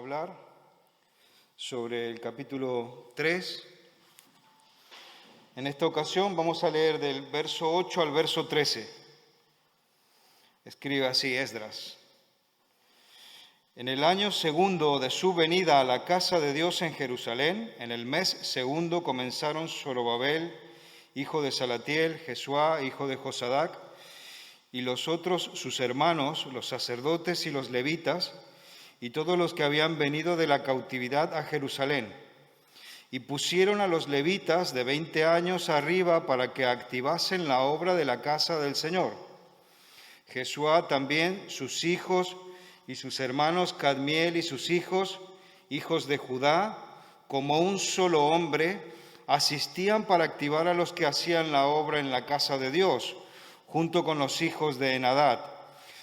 hablar sobre el capítulo 3. En esta ocasión vamos a leer del verso 8 al verso 13. Escribe así Esdras. En el año segundo de su venida a la casa de Dios en Jerusalén, en el mes segundo comenzaron Zorobabel, hijo de Salatiel, Jesuá, hijo de Josadac, y los otros sus hermanos, los sacerdotes y los levitas, y todos los que habían venido de la cautividad a Jerusalén. Y pusieron a los levitas de 20 años arriba para que activasen la obra de la casa del Señor. Jesuá también, sus hijos y sus hermanos Cadmiel y sus hijos, hijos de Judá, como un solo hombre, asistían para activar a los que hacían la obra en la casa de Dios, junto con los hijos de Henadad,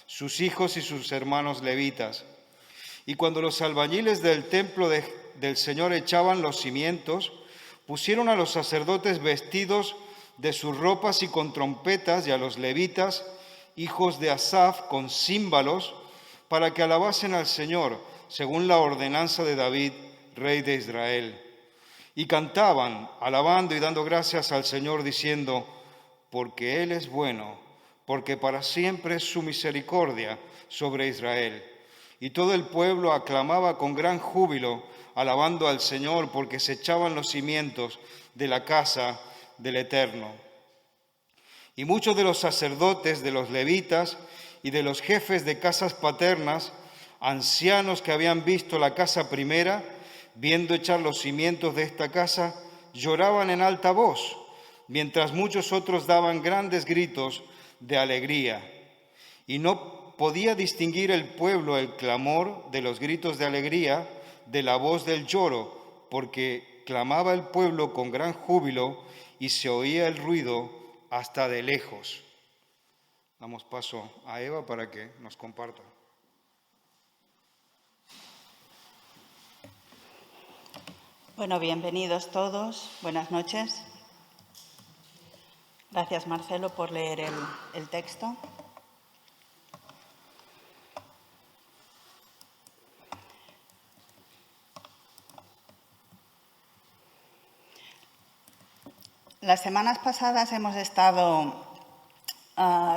sus hijos y sus hermanos levitas. Y cuando los albañiles del templo del Señor echaban los cimientos, pusieron a los sacerdotes vestidos de sus ropas y con trompetas, y a los levitas, hijos de Asaf, con címbalos, para que alabasen al Señor, según la ordenanza de David, rey de Israel. Y cantaban, alabando y dando gracias al Señor, diciendo: porque Él es bueno, porque para siempre es su misericordia sobre Israel. Y todo el pueblo aclamaba con gran júbilo, alabando al Señor, porque se echaban los cimientos de la casa del Eterno. Y muchos de los sacerdotes, de los levitas y de los jefes de casas paternas, ancianos que habían visto la casa primera, viendo echar los cimientos de esta casa, lloraban en alta voz, mientras muchos otros daban grandes gritos de alegría. Y no podía distinguir el pueblo el clamor de los gritos de alegría de la voz del lloro, porque clamaba el pueblo con gran júbilo y se oía el ruido hasta de lejos. Damos paso a Eva para que nos comparta. Bueno, bienvenidos todos. Buenas noches. Gracias, Marcelo, por leer el texto. Las semanas pasadas hemos estado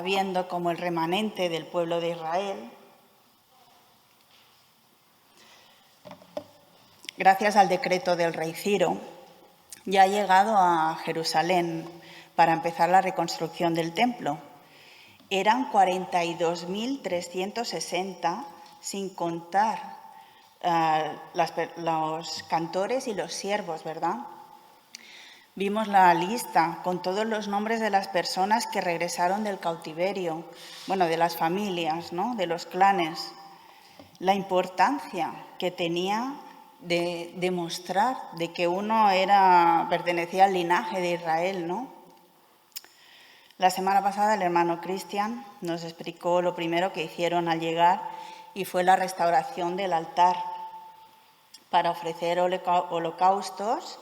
viendo cómo el remanente del pueblo de Israel, gracias al decreto del rey Ciro, ya ha llegado a Jerusalén para empezar la reconstrucción del templo. Eran 42.360, sin contar los cantores y los siervos, ¿verdad? Vimos la lista con todos los nombres de las personas que regresaron del cautiverio, bueno, de las familias, ¿no?, de los clanes. La importancia que tenía de demostrar de que uno pertenecía al linaje de Israel, ¿no? La semana pasada el hermano Cristian nos explicó lo primero que hicieron al llegar y fue la restauración del altar para ofrecer holocaustos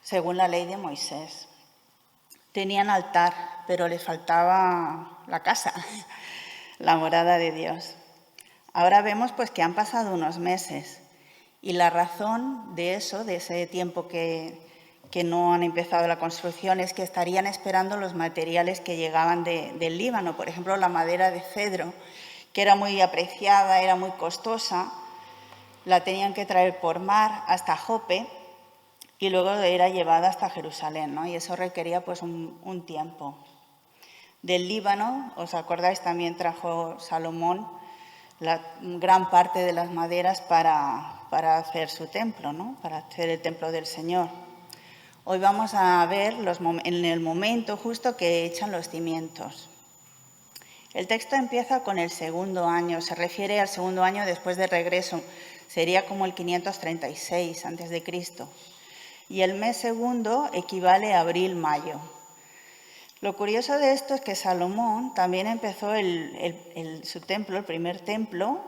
según la ley de Moisés. Tenían altar, pero les faltaba la casa, la morada de Dios. Ahora vemos pues que han pasado unos meses y la razón de eso, de ese tiempo que no han empezado la construcción, es que estarían esperando los materiales que llegaban del Líbano. Por ejemplo, la madera de cedro, que era muy apreciada, era muy costosa, la tenían que traer por mar hasta Jope y luego era llevada hasta Jerusalén, ¿no? Y eso requería pues un tiempo. Del Líbano, ¿os acordáis? También trajo Salomón la gran parte de las maderas para hacer su templo, ¿no?, para hacer el templo del Señor. Hoy vamos a ver en el momento justo que echan los cimientos. El texto empieza con el segundo año, se refiere al segundo año después del regreso, sería como el 536 a.C. Y el mes segundo equivale a abril-mayo. Lo curioso de esto es que Salomón también empezó su templo, el primer templo,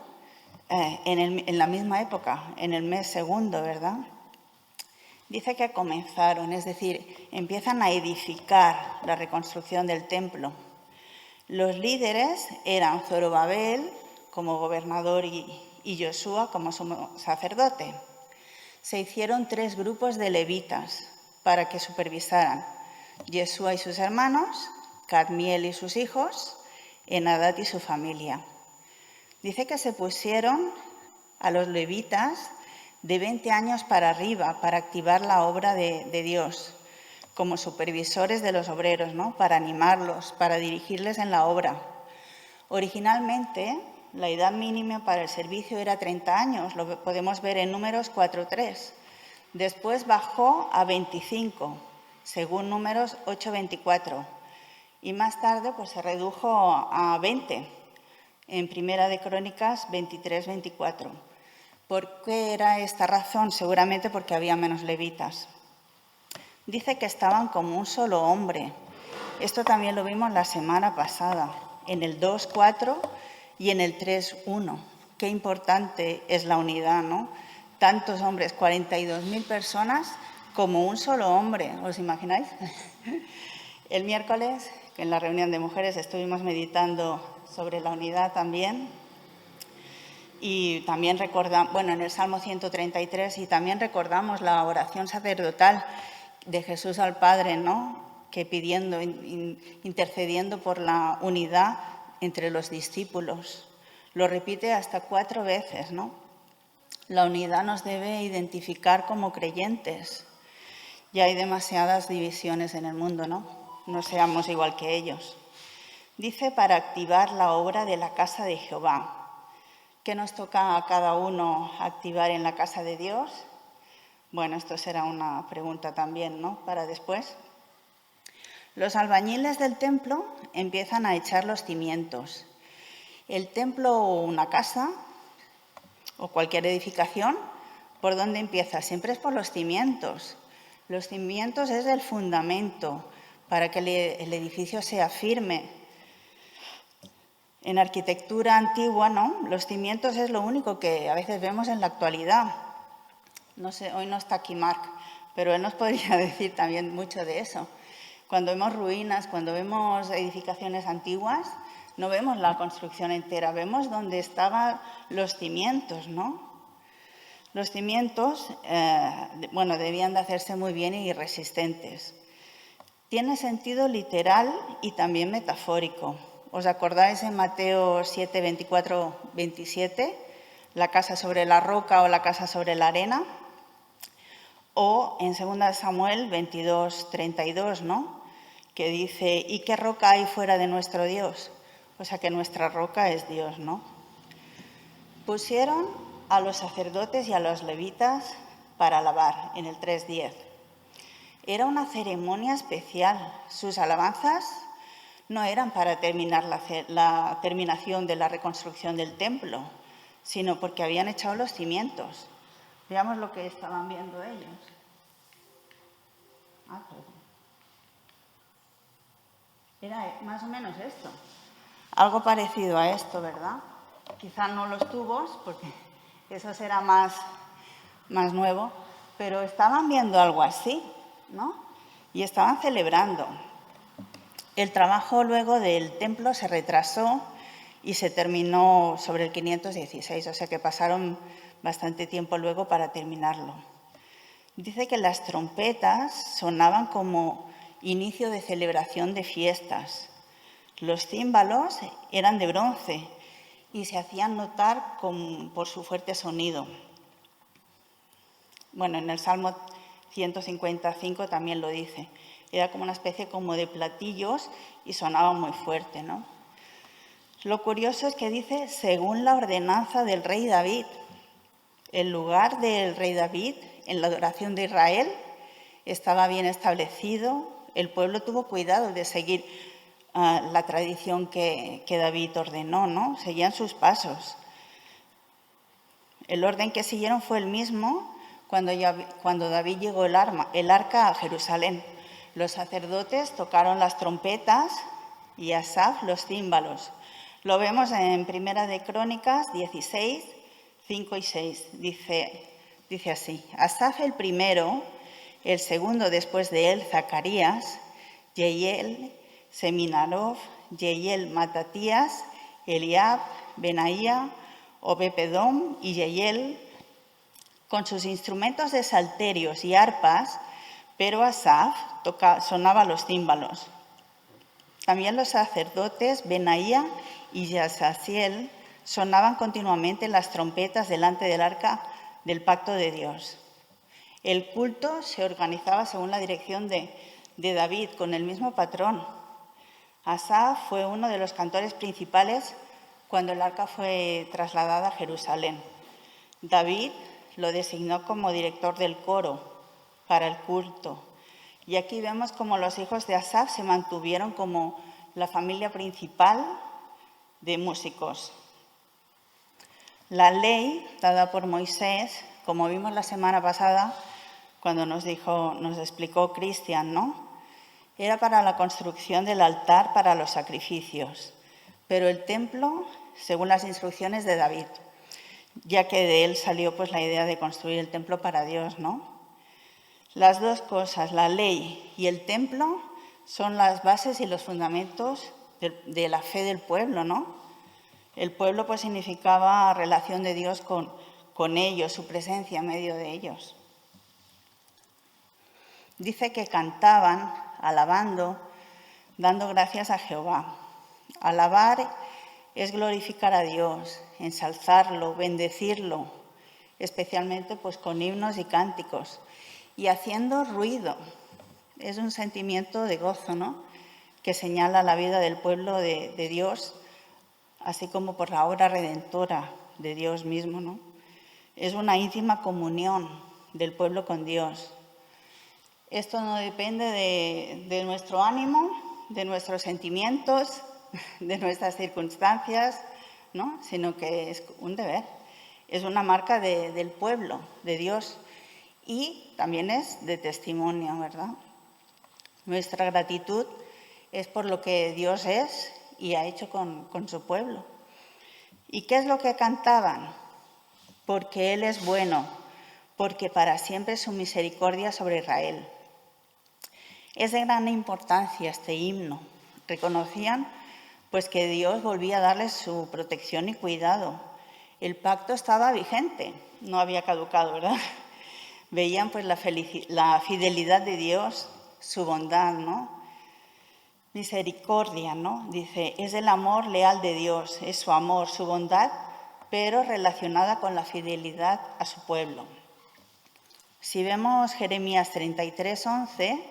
en la misma época, en el mes segundo, ¿verdad? Dice que comenzaron, es decir, empiezan a edificar la reconstrucción del templo. Los líderes eran Zorobabel como gobernador y y Josué como sumo sacerdote. Se hicieron 3 grupos de levitas para que supervisaran: Yeshua y sus hermanos, Cadmiel y sus hijos, Enadad y su familia. Dice que se pusieron a los levitas de 20 años para arriba para activar la obra de Dios, como supervisores de los obreros, ¿no? Para animarlos, para dirigirles en la obra. Originalmente, la edad mínima para el servicio era 30 años, lo podemos ver en Números 4:3. Después bajó a 25, según Números 8:24. Y más tarde pues, se redujo a 20, en Primera de Crónicas 23:24. ¿Por qué era esta razón? Seguramente porque había menos levitas. Dice que estaban como un solo hombre. Esto también lo vimos la semana pasada, en el 2:4 y en el 3:1. Qué importante es la unidad, ¿no? Tantos hombres, 42.000 personas, como un solo hombre. ¿Os imagináis? El miércoles, en la reunión de mujeres, estuvimos meditando sobre la unidad también. Y también recordamos, en el Salmo 133, y también recordamos la oración sacerdotal de Jesús al Padre, ¿no? Que pidiendo, intercediendo por la unidad entre los discípulos. Lo repite hasta 4 veces, ¿no? La unidad nos debe identificar como creyentes. Ya hay demasiadas divisiones en el mundo, ¿no? No seamos igual que ellos. Dice para activar la obra de la casa de Jehová. ¿Qué nos toca a cada uno activar en la casa de Dios? Bueno, esto será una pregunta también, ¿no? Para después. Los albañiles del templo empiezan a echar los cimientos. El templo o una casa o cualquier edificación, ¿por dónde empieza? Siempre es por los cimientos. Los cimientos es el fundamento para que el edificio sea firme. En arquitectura antigua, ¿no? Los cimientos es lo único que a veces vemos en la actualidad. No sé, hoy no está aquí Marc, pero él nos podría decir también mucho de eso. Cuando vemos ruinas, cuando vemos edificaciones antiguas, no vemos la construcción entera, vemos dónde estaban los cimientos, ¿no? Los cimientos, debían de hacerse muy bien y resistentes. Tiene sentido literal y también metafórico. ¿Os acordáis en Mateo 7, 24, 27? La casa sobre la roca o la casa sobre la arena. O en 2 Samuel 22, 32, ¿no? Que dice, ¿y qué roca hay fuera de nuestro Dios? O sea que nuestra roca es Dios, ¿no? Pusieron a los sacerdotes y a los levitas para alabar en el 3:10. Era una ceremonia especial. Sus alabanzas no eran para terminar la terminación de la reconstrucción del templo, sino porque habían echado los cimientos. Veamos lo que estaban viendo ellos. Era más o menos esto. Algo parecido a esto, ¿verdad? Quizá no los tubos, porque eso será más nuevo, pero estaban viendo algo así, ¿no? Y estaban celebrando. El trabajo luego del templo se retrasó y se terminó sobre el 516, o sea que pasaron bastante tiempo luego para terminarlo. Dice que las trompetas sonaban como inicio de celebración de fiestas. Los címbalos eran de bronce y se hacían notar por su fuerte sonido. En el Salmo 155 también lo dice. Era como una especie como de platillos y sonaba muy fuerte, ¿no? Lo curioso es que dice, según la ordenanza del rey David. El lugar del rey David en la adoración de Israel estaba bien establecido. El pueblo tuvo cuidado de seguir la tradición que David ordenó, ¿no? Seguían sus pasos. El orden que siguieron fue el mismo cuando David llegó el arca a Jerusalén. Los sacerdotes tocaron las trompetas y Asaf los címbalos. Lo vemos en Primera de Crónicas 16, 5 y 6. Dice así, Asaf el primero, el segundo después de él, Zacarías, Yeiel, Seminarov, Yeiel Matatías, Eliab, Benaía, Obed-Edom y Yeiel, con sus instrumentos de salterios y arpas, pero Asaf sonaba los címbalos. También los sacerdotes Benaía y Yasaziel sonaban continuamente las trompetas delante del arca del pacto de Dios. El culto se organizaba según la dirección de David, con el mismo patrón. Asaf fue uno de los cantores principales cuando el arca fue trasladada a Jerusalén. David lo designó como director del coro para el culto. Y aquí vemos cómo los hijos de Asaf se mantuvieron como la familia principal de músicos. La ley dada por Moisés, como vimos la semana pasada, cuando nos explicó Cristian, ¿no? Era para la construcción del altar para los sacrificios, pero el templo, según las instrucciones de David, ya que de él salió pues la idea de construir el templo para Dios, ¿no? Las dos cosas, la ley y el templo, son las bases y los fundamentos de la fe del pueblo, ¿no? El pueblo pues significaba relación de Dios con ellos, su presencia en medio de ellos. Dice que cantaban, alabando, dando gracias a Jehová. Alabar es glorificar a Dios, ensalzarlo, bendecirlo, especialmente pues con himnos y cánticos, y haciendo ruido. Es un sentimiento de gozo, ¿no?, que señala la vida del pueblo de Dios, así como por la obra redentora de Dios mismo, ¿no? Es una íntima comunión del pueblo con Dios. Esto no depende de nuestro ánimo, de nuestros sentimientos, de nuestras circunstancias, ¿no?, sino que es un deber. Es una marca del pueblo, de Dios, y también es de testimonio, ¿verdad? Nuestra gratitud es por lo que Dios es y ha hecho con su pueblo. ¿Y qué es lo que cantaban? Porque Él es bueno, porque para siempre es su misericordia sobre Israel. Es de gran importancia este himno. Reconocían pues que Dios volvía a darles su protección y cuidado. El pacto estaba vigente, no había caducado, ¿verdad? Veían pues la fidelidad de Dios, su bondad, ¿no? Misericordia, ¿no? Dice, es el amor leal de Dios, es su amor, su bondad, pero relacionada con la fidelidad a su pueblo. Si vemos Jeremías 33:11,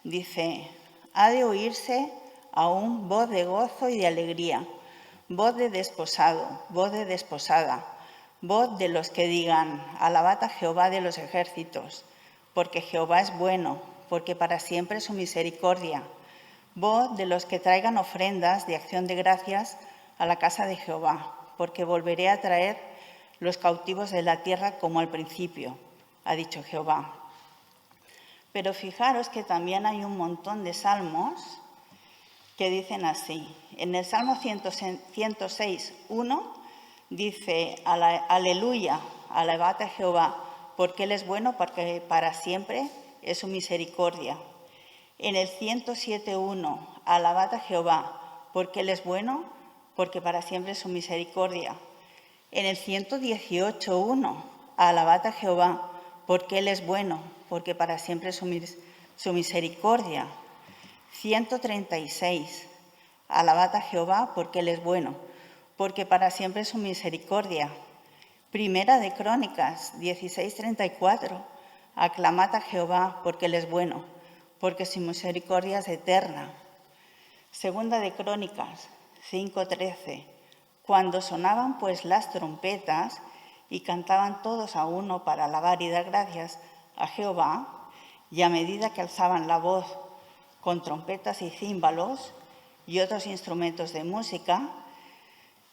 dice, ha de oírse aún voz de gozo y de alegría, voz de desposado, voz de desposada, voz de los que digan, alabad a Jehová de los ejércitos, porque Jehová es bueno, porque para siempre es su misericordia, voz de los que traigan ofrendas de acción de gracias a la casa de Jehová, porque volveré a traer los cautivos de la tierra como al principio, ha dicho Jehová. Pero fijaros que también hay un montón de salmos que dicen así. En el Salmo 106:1 dice, aleluya, alabad a Jehová, porque Él es bueno, porque para siempre es su misericordia. En el 107:1, alabad a Jehová, porque Él es bueno, porque para siempre es su misericordia. En el 118:1, alabad a Jehová, porque Él es bueno, porque para siempre es su misericordia. 136, alabad a Jehová, porque Él es bueno, porque para siempre es su misericordia. Primera de Crónicas 16:34, aclamad a Jehová, porque Él es bueno, porque su misericordia es eterna. Segunda de Crónicas 5:13, cuando sonaban pues las trompetas y cantaban todos a uno para alabar y dar gracias a Jehová, y a medida que alzaban la voz con trompetas y címbalos y otros instrumentos de música,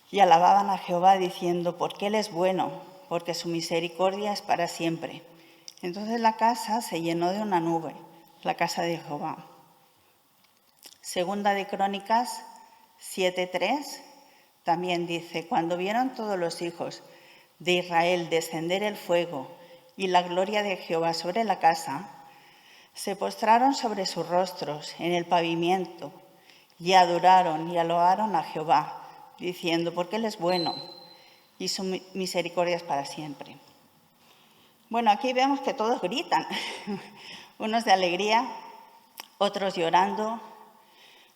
y alababan a Jehová diciendo, porque Él es bueno, porque su misericordia es para siempre. Entonces la casa se llenó de una nube, la casa de Jehová. Segunda de Crónicas 7:3 también dice, cuando vieron todos los hijos de Israel descender el fuego y la gloria de Jehová sobre la casa, se postraron sobre sus rostros en el pavimento y adoraron y alabaron a Jehová, diciendo, porque Él es bueno, y su misericordia es para siempre. Bueno, aquí vemos que todos gritan, unos de alegría, otros llorando.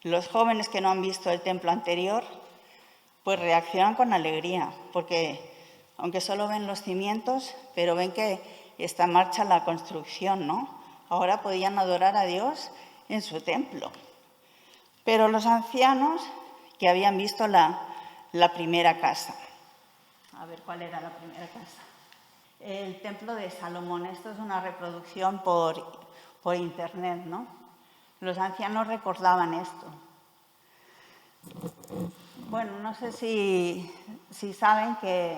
Los jóvenes que no han visto el templo anterior, pues reaccionan con alegría, porque aunque solo ven los cimientos, pero ven que está en marcha la construcción, ¿no? Ahora podían adorar a Dios en su templo. Pero los ancianos que habían visto la primera casa. A ver, ¿cuál era la primera casa? El templo de Salomón. Esto es una reproducción por internet, ¿no? Los ancianos recordaban esto. Bueno, no sé si saben que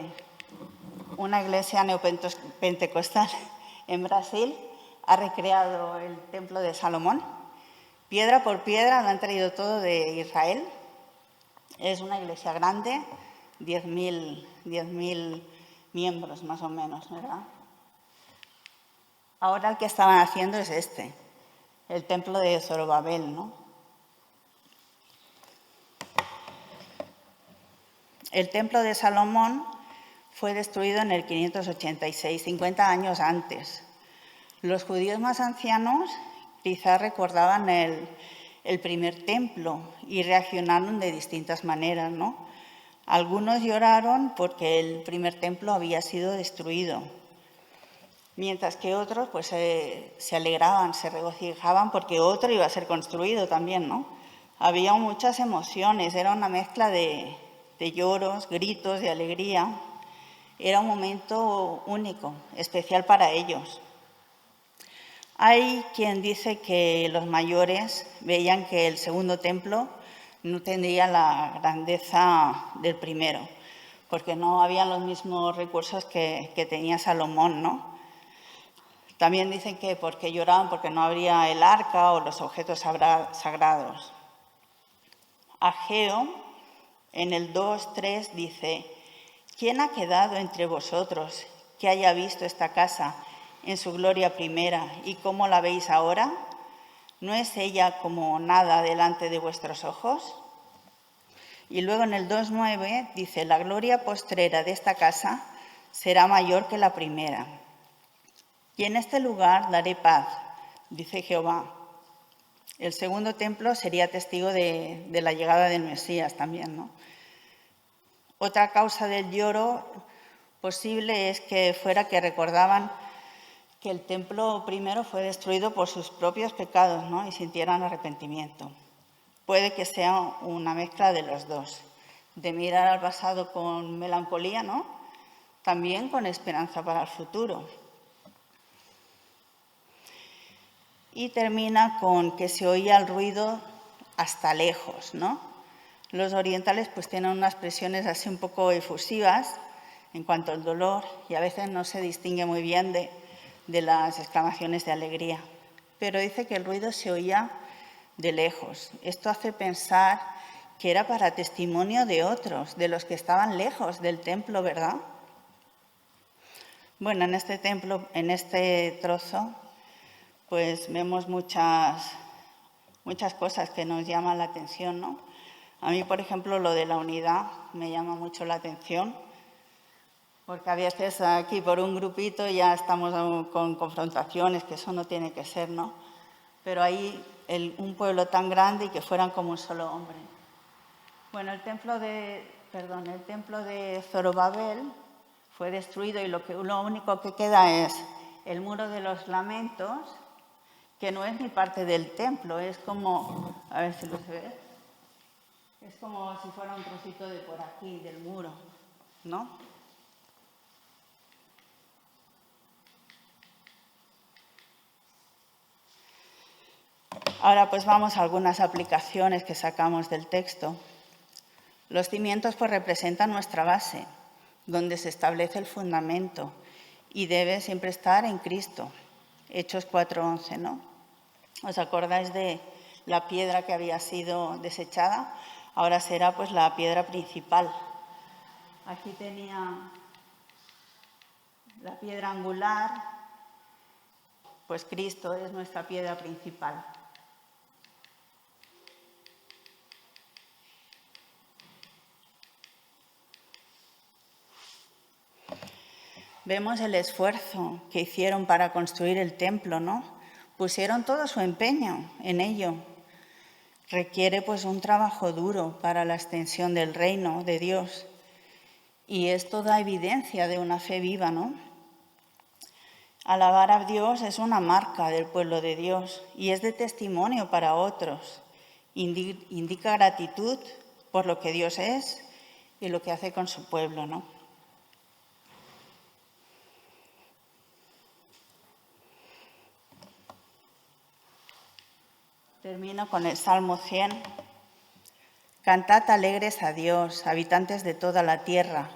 una iglesia neopentecostal en Brasil ha recreado el templo de Salomón. Piedra por piedra lo han traído todo de Israel. Es una iglesia grande, 10.000 miembros más o menos, ¿verdad? Ahora el que estaban haciendo es el templo de Zorobabel, ¿no? El templo de Salomón fue destruido en el 586, 50 años antes. Los judíos más ancianos quizás recordaban el primer templo y reaccionaron de distintas maneras, ¿no? Algunos lloraron porque el primer templo había sido destruido, mientras que otros pues, se alegraban, se regocijaban porque otro iba a ser construido también, ¿no? Había muchas emociones, era una mezcla de lloros, gritos, de alegría. Era un momento único, especial para ellos. Hay quien dice que los mayores veían que el segundo templo no tendría la grandeza del primero, porque no había los mismos recursos que tenía Salomón, ¿no? También dicen que porque lloraban porque no habría el arca o los objetos sagrados. Ageo, en el 2:3, dice: ¿Quién ha quedado entre vosotros que haya visto esta casa en su gloria primera y cómo la veis ahora? ¿No es ella como nada delante de vuestros ojos? Y luego en el 2:9 dice: la gloria postrera de esta casa será mayor que la primera. Y en este lugar daré paz, dice Jehová. El segundo templo sería testigo de la llegada del Mesías también, ¿no? Otra causa del lloro posible es que fuera que recordaban que el templo primero fue destruido por sus propios pecados, ¿no? Y sintieran arrepentimiento. Puede que sea una mezcla de los dos, de mirar al pasado con melancolía, ¿no? También con esperanza para el futuro. Y termina con que se oía el ruido hasta lejos, ¿no? Los orientales pues tienen unas expresiones así un poco efusivas en cuanto al dolor y a veces no se distingue muy bien de las exclamaciones de alegría. Pero dice que el ruido se oía de lejos. Esto hace pensar que era para testimonio de otros, de los que estaban lejos del templo, ¿verdad? Bueno, en este templo, en este trozo, pues vemos muchas cosas que nos llaman la atención, ¿no? A mí, por ejemplo, lo de la unidad me llama mucho la atención, porque a veces aquí por un grupito ya estamos con confrontaciones, que eso no tiene que ser, ¿no? Pero ahí un pueblo tan grande y que fueran como un solo hombre. Bueno, el templo de Zorobabel fue destruido y lo único que queda es el muro de los lamentos, que no es ni parte del templo, es como, a ver si lo se ve. Es como si fuera un trocito de por aquí, del muro, ¿no? Ahora pues vamos a algunas aplicaciones que sacamos del texto. Los cimientos pues representan nuestra base, donde se establece el fundamento y debe siempre estar en Cristo. Hechos 4:11, ¿no? ¿Os acordáis de la piedra que había sido desechada? Ahora será pues la piedra principal. Aquí tenía la piedra angular, pues Cristo es nuestra piedra principal. Vemos el esfuerzo que hicieron para construir el templo, ¿no? Pusieron todo su empeño en ello. Requiere pues un trabajo duro para la extensión del reino de Dios. Y esto da evidencia de una fe viva, ¿no? Alabar a Dios es una marca del pueblo de Dios y es de testimonio para otros. Indica gratitud por lo que Dios es y lo que hace con su pueblo, ¿no? Termino con el Salmo 100. Cantad alegres a Dios, habitantes de toda la tierra.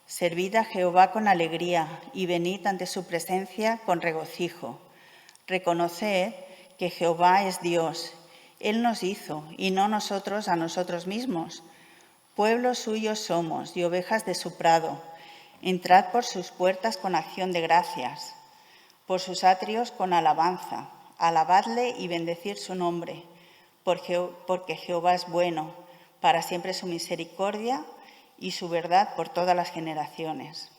Servid a Jehová con alegría y venid ante su presencia con regocijo. Reconoced que Jehová es Dios. Él nos hizo y no nosotros a nosotros mismos. Pueblo suyo somos y ovejas de su prado. Entrad por sus puertas con acción de gracias, por sus atrios con alabanza. Alabadle y bendecid su nombre, porque Jehová es bueno, para siempre su misericordia y su verdad por todas las generaciones.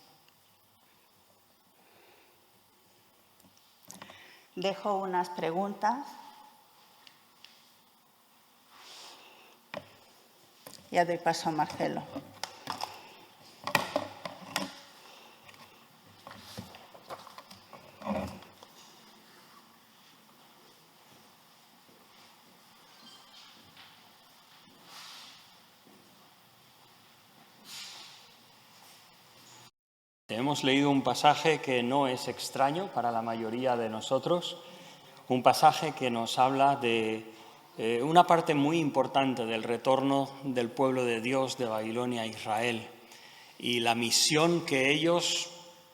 Dejo unas preguntas. Ya doy paso a Marcelo. Hemos leído un pasaje que no es extraño para la mayoría de nosotros, un pasaje que nos habla de una parte muy importante del retorno del pueblo de Dios de Babilonia a Israel y la misión que ellos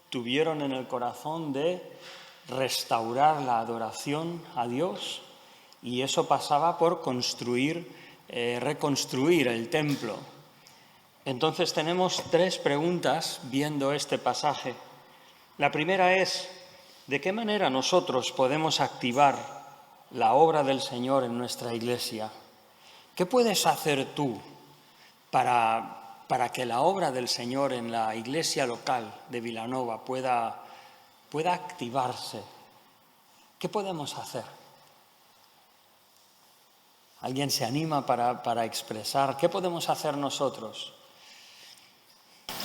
tuvieron en el corazón de restaurar la adoración a Dios, y eso pasaba por reconstruir el templo. Entonces tenemos 3 preguntas viendo este pasaje. La primera es, ¿de qué manera nosotros podemos activar la obra del Señor en nuestra iglesia? ¿Qué puedes hacer tú para que la obra del Señor en la iglesia local de Vilanova pueda activarse? ¿Qué podemos hacer? ¿Alguien se anima para expresar? ¿Qué podemos hacer nosotros?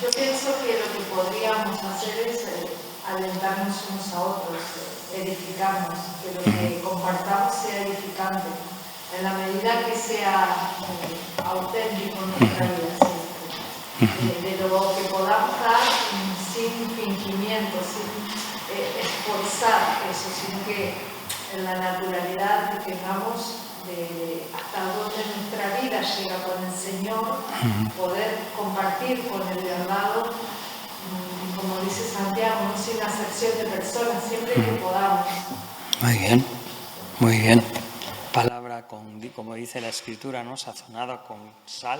Yo pienso que lo que podríamos hacer es alentarnos unos a otros, edificarnos, que lo que compartamos sea edificante, en la medida que sea auténtico en nuestra vida, de lo que podamos dar sin fingimiento, sin esforzar eso, sino que en la naturalidad que tengamos de hasta donde nuestra vida llega con el Señor, poder compartir con el de al lado, como dice Santiago, no sin acepción de personas, siempre que podamos. Muy bien, muy bien. Palabra como dice la Escritura, ¿no? Sazonada con sal,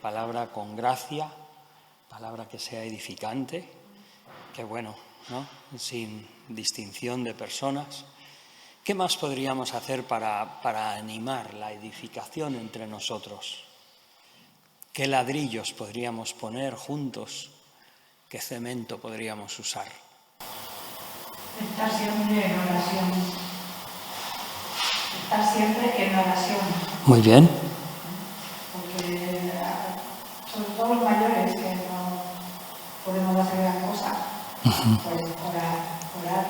palabra con gracia, palabra que sea edificante, que bueno, ¿no? Sin distinción de personas. ¿Qué más podríamos hacer para animar la edificación entre nosotros? ¿Qué ladrillos podríamos poner juntos? ¿Qué cemento podríamos usar? Estar siempre en oración. Estar siempre en oración. Muy bien. Porque, sobre todo los mayores, que no podemos hacer gran cosa, pues orar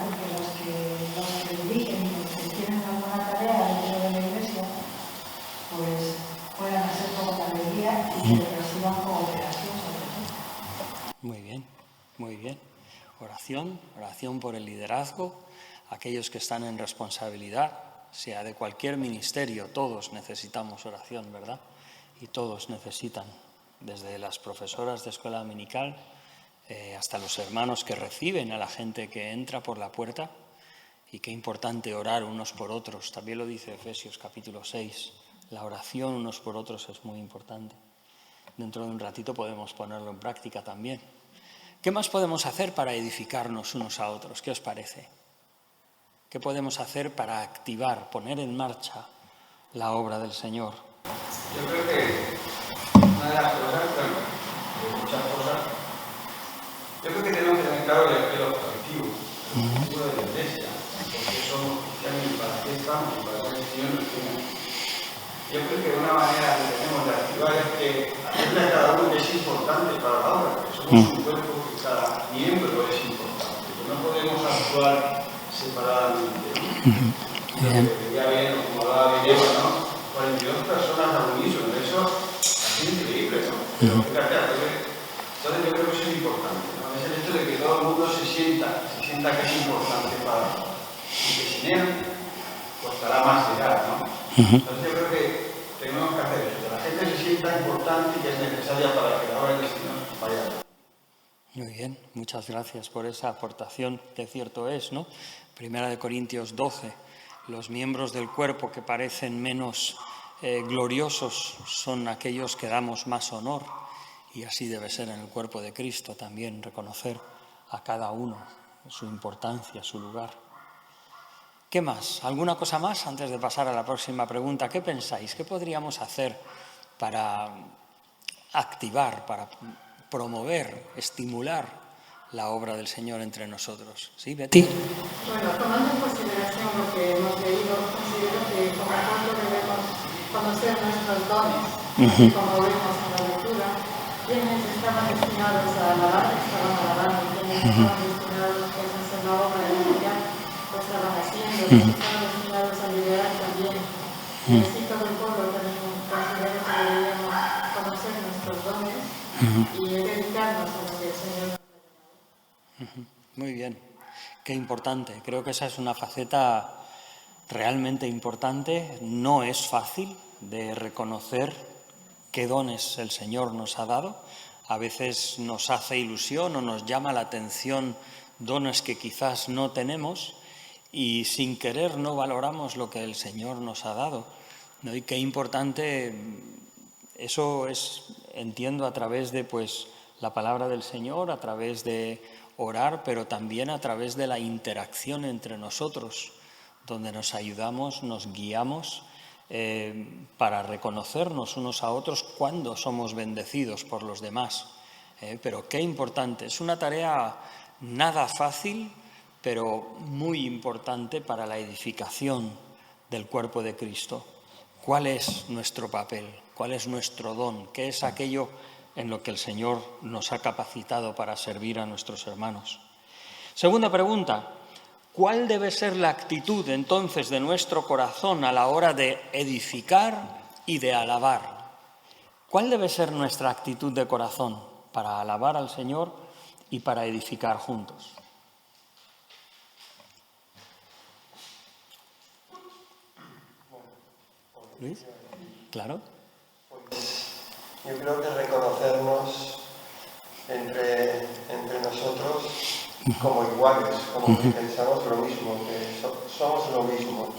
porque los que dirigen y los que tienen alguna tarea dentro de la iglesia, pues puedan hacer con alegría y que reciban cooperación sobre todo. Muy bien, muy bien. Oración por el liderazgo, aquellos que están en responsabilidad, sea de cualquier ministerio, todos necesitamos oración, ¿verdad? Y todos necesitan, desde las profesoras de escuela dominical hasta los hermanos que reciben a la gente que entra por la puerta. Y qué importante orar unos por otros. También lo dice Efesios capítulo 6. La oración unos por otros es muy importante. Dentro de un ratito podemos ponerlo en práctica también. ¿Qué más podemos hacer para edificarnos unos a otros? ¿Qué os parece? ¿Qué podemos hacer para activar, poner en marcha la obra del Señor? Yo creo que una de las cosas, bueno, de muchas cosas, pero yo creo que una de las cosas es, como dice Pablo, orar por los enfermos, orar por los que están enfermos, orar por los que están Yo creo que tenemos que tener claro el objetivo de la Iglesia, porque somos cristianos y para qué estamos y para qué el Señor nos tiene. Yo creo que una manera que tenemos de activar es que hacerle a cada uno que es importante para la obra, porque somos un cuerpo que cada miembro es importante, que no podemos actuar separadamente. Ya bien, como hablaba Guillermo, ¿no? 42 personas al unísono, eso es increíble, ¿no? Pero fíjate, entonces yo creo que eso es importante, ¿no? Es el hecho de que todo el mundo se sienta que es importante para él. Y que sin él costará más llegar, ¿no? Entonces yo creo que tenemos que hacer eso, que la gente se sienta importante y que es necesaria para que la obra del Señor vaya. Muy bien, muchas gracias por esa aportación, que cierto es, ¿no? 1 Corintios 12, los miembros del cuerpo que parecen menos gloriosos son aquellos que damos más honor, y así debe ser en el cuerpo de Cristo también, reconocer a cada uno su importancia, su lugar. ¿Qué más? ¿Alguna cosa más antes de pasar a la próxima pregunta? ¿Qué pensáis? ¿Qué podríamos hacer para activar, para promover, estimular la obra del Señor entre nosotros? ¿Sí, Betty? Bueno, tomando en consideración lo que hemos leído, considero que como pueblo debemos conocer nuestros dones, como vemos en la lectura, quienes estaban destinados a alabar, estaban alabando, quienes estaban destinados pues, a hacer la obra de la pues estaban haciendo, quienes estaban destinados a liderar también. Y así todo el pueblo también considero que deberíamos conocer nuestros dones y dedicarnos a lo que el Señor nos ha dado. Muy bien, qué importante. Creo que esa es una faceta realmente importante. No es fácil de reconocer qué dones el Señor nos ha dado. A veces nos hace ilusión o nos llama la atención dones que quizás no tenemos y sin querer no valoramos lo que el Señor nos ha dado, ¿no? Y qué importante, eso es, entiendo, a través de pues, la palabra del Señor, a través de orar, pero también a través de la interacción entre nosotros, donde nos ayudamos, nos guiamos, para reconocernos unos a otros cuando somos bendecidos por los demás. Pero qué importante, es una tarea nada fácil, pero muy importante para la edificación del cuerpo de Cristo. ¿Cuál es nuestro papel? ¿Cuál es nuestro don? ¿Qué es aquello en lo que el Señor nos ha capacitado para servir a nuestros hermanos? Segunda pregunta. ¿Cuál debe ser la actitud entonces de nuestro corazón a la hora de edificar y de alabar? ¿Cuál debe ser nuestra actitud de corazón para alabar al Señor y para edificar juntos? ¿Luis? ¿Claro? Pues yo creo que reconocernos entre nosotros como iguales, como que pensamos lo mismo, que somos lo mismo,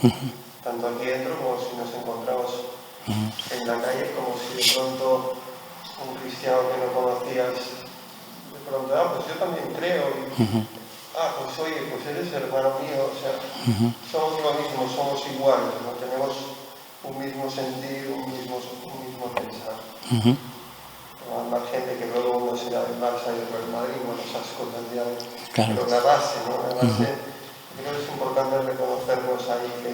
tanto aquí dentro como si nos encontramos en la calle, como si de pronto un cristiano que no conocías, de pronto, pues yo también creo, pues oye, pues eres hermano mío, o sea, somos lo mismo, somos iguales, ¿no? Tenemos un mismo sentir, un mismo pensar. Más gente que luego uno será del Barça y otro del Madrid, bueno, esas cosas ya. Claro. Pero la base, ¿no? La base, creo que es importante reconocernos ahí que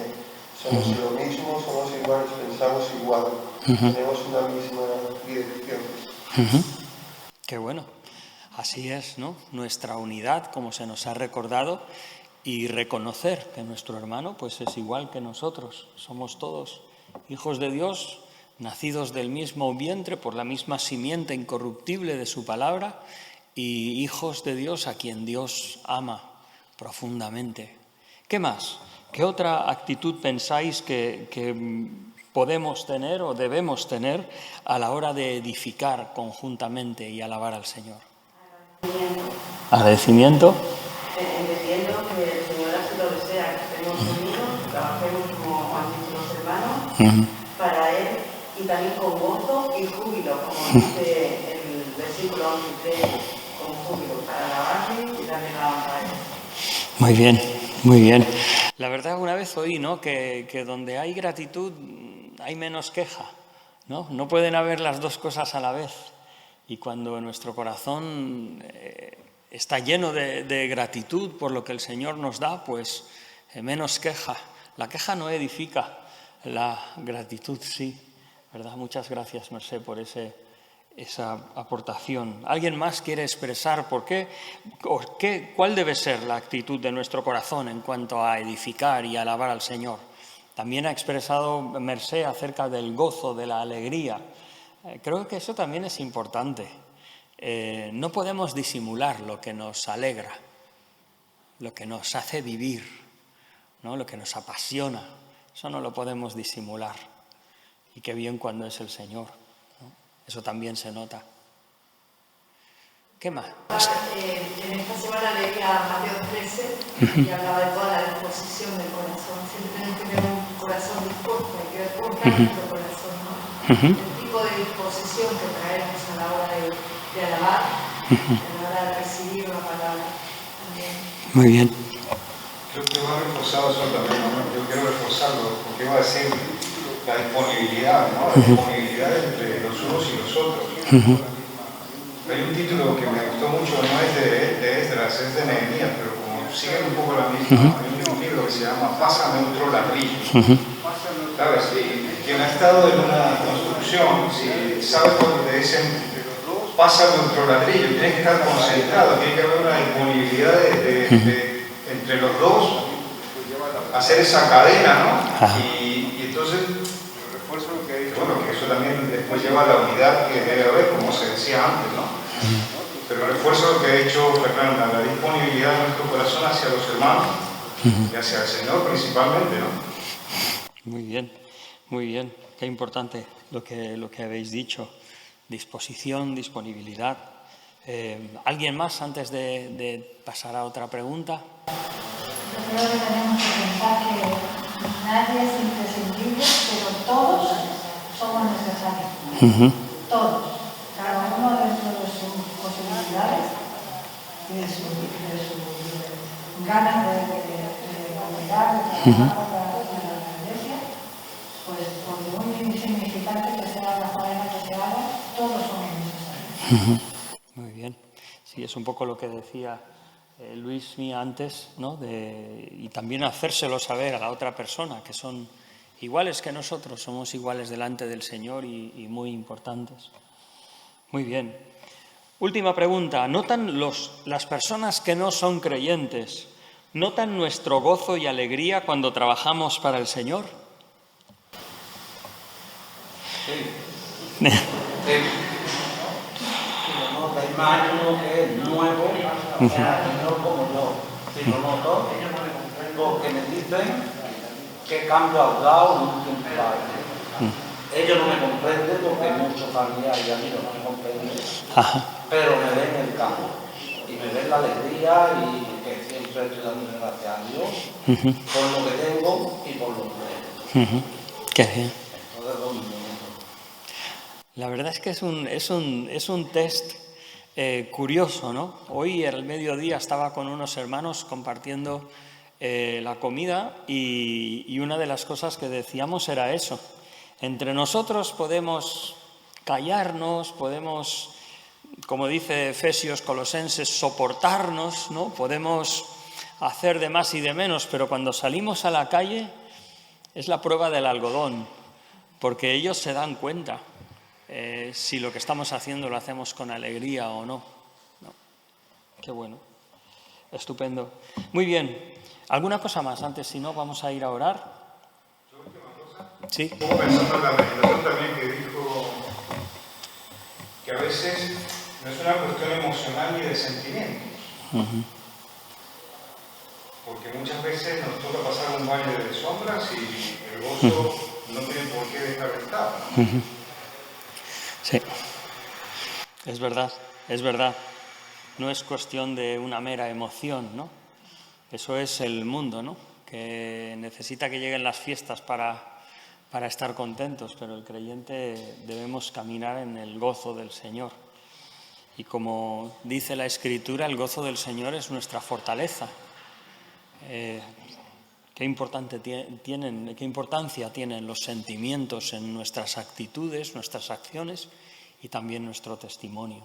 somos lo mismo, somos iguales, pensamos igual, tenemos una misma dirección. Qué bueno. Así es, ¿no? Nuestra unidad, como se nos ha recordado, y reconocer que nuestro hermano pues es igual que nosotros. Somos todos hijos de Dios, nacidos del mismo vientre por la misma simiente incorruptible de su palabra y hijos de Dios a quien Dios ama profundamente. ¿Qué más? ¿Qué otra actitud pensáis que podemos tener o debemos tener a la hora de edificar conjuntamente y alabar al Señor? Agradecimiento. Entendiendo que el Señor así lo desea, que estemos unidos, trabajemos como han dicho los hermanos, para Él, y también con gozo y júbilo, como dice el versículo 11, con júbilo, para alabarle y darle la honra a Él. Muy bien, muy bien. La verdad, una vez oí, ¿no?, que donde hay gratitud hay menos queja, ¿no? No pueden haber las dos cosas a la vez. Y cuando nuestro corazón está lleno de gratitud por lo que el Señor nos da, pues menos queja. La queja no edifica, la gratitud sí, ¿verdad? Muchas gracias, Mercé, por esa aportación. ¿Alguien más quiere expresar cuál debe ser la actitud de nuestro corazón en cuanto a edificar y alabar al Señor? También ha expresado Mercé acerca del gozo, de la alegría. Creo que eso también es importante. No podemos disimular lo que nos alegra, lo que nos hace vivir, ¿no? Lo que nos apasiona. Eso no lo podemos disimular. Y qué bien cuando es el Señor, ¿no? Eso también se nota. ¿Qué más? En esta semana leía Mateo 13 y hablaba de toda la disposición del corazón. Siempre tenemos que tener un corazón dispuesto, hay que ver cómo está nuestro corazón, ¿no? El tipo de disposición que traemos a la hora de alabar, a la hora de recibir la palabra también. Muy bien. Creo que va reforzado eso también, ¿no? Yo quiero reforzarlo, porque va a decir la disponibilidad, ¿no? La disponibilidad entre los unos y los otros. Hay un título que me gustó mucho, no es de Esdras, es de Nehemías, pero como sigue un poco la misma, hay un libro que se llama Pásame otro ladrillo. ¿Sabes? Y quien ha estado en una construcción, si sabe cuando te dicen pásame otro ladrillo, tienes que estar concentrado, tiene que haber una disponibilidad entre los dos, hacer esa cadena, ¿no? Y entonces, bueno, que eso también después lleva a la unidad que debe haber, como se decía antes, ¿no? Pero refuerzo lo que ha hecho Fernanda, la disponibilidad de nuestro corazón hacia los hermanos y hacia el Señor principalmente, ¿no? Muy bien. Qué importante lo que habéis dicho. Disposición, disponibilidad. ¿Alguien más antes de pasar a otra pregunta? Yo creo que tenemos que pensar que nadie es imprescindible, pero todos somos necesarios. Todos. Cada uno dentro de sus posibilidades y de sus ganas de congregar, de trabajar para la iglesia, pues por muy insignificante que sea la faena que se haga, todos somos necesarios. Muy bien. Sí, es un poco lo que decía Luis Mía antes, ¿no? Y también hacérselo saber a la otra persona, que son iguales que nosotros, somos iguales delante del Señor y muy importantes. Muy bien. Última pregunta. ¿Notan las personas que no son creyentes, notan nuestro gozo y alegría cuando trabajamos para el Señor? Sí. Hay más uno que es nuevo, no como yo, sino noto, porque me dicen qué cambio has dado en un tiempo largo. Ellos no me comprenden porque muchos familiares y amigos no me comprenden, pero me ven el cambio y me ven la alegría y que siempre estoy dando gracias a Dios por lo que tengo y por lo que tengo. Qué bien. Entonces, la verdad es que es un test curioso, ¿no? Hoy al mediodía estaba con unos hermanos compartiendo la comida y una de las cosas que decíamos era eso. Entre nosotros podemos callarnos, podemos, como dice Efesios, Colosenses, soportarnos, ¿no? Podemos hacer de más y de menos, pero cuando salimos a la calle es la prueba del algodón, porque ellos se dan cuenta si lo que estamos haciendo lo hacemos con alegría o no. Qué bueno. Estupendo. Muy bien. ¿Alguna cosa más antes? Si no, vamos a ir a orar. Sí. Un poco pensando en la meditación también que dijo que a veces no es una cuestión emocional ni de sentimientos. Porque muchas veces nos toca pasar un valle de sombras y el gozo no tiene por qué dejar de estar. Sí, es verdad. No es cuestión de una mera emoción, ¿no? Eso es el mundo, ¿no? Que necesita que lleguen las fiestas para estar contentos, pero el creyente debemos caminar en el gozo del Señor. Y como dice la Escritura, el gozo del Señor es nuestra fortaleza. Qué importancia tienen los sentimientos en nuestras actitudes, nuestras acciones y también nuestro testimonio.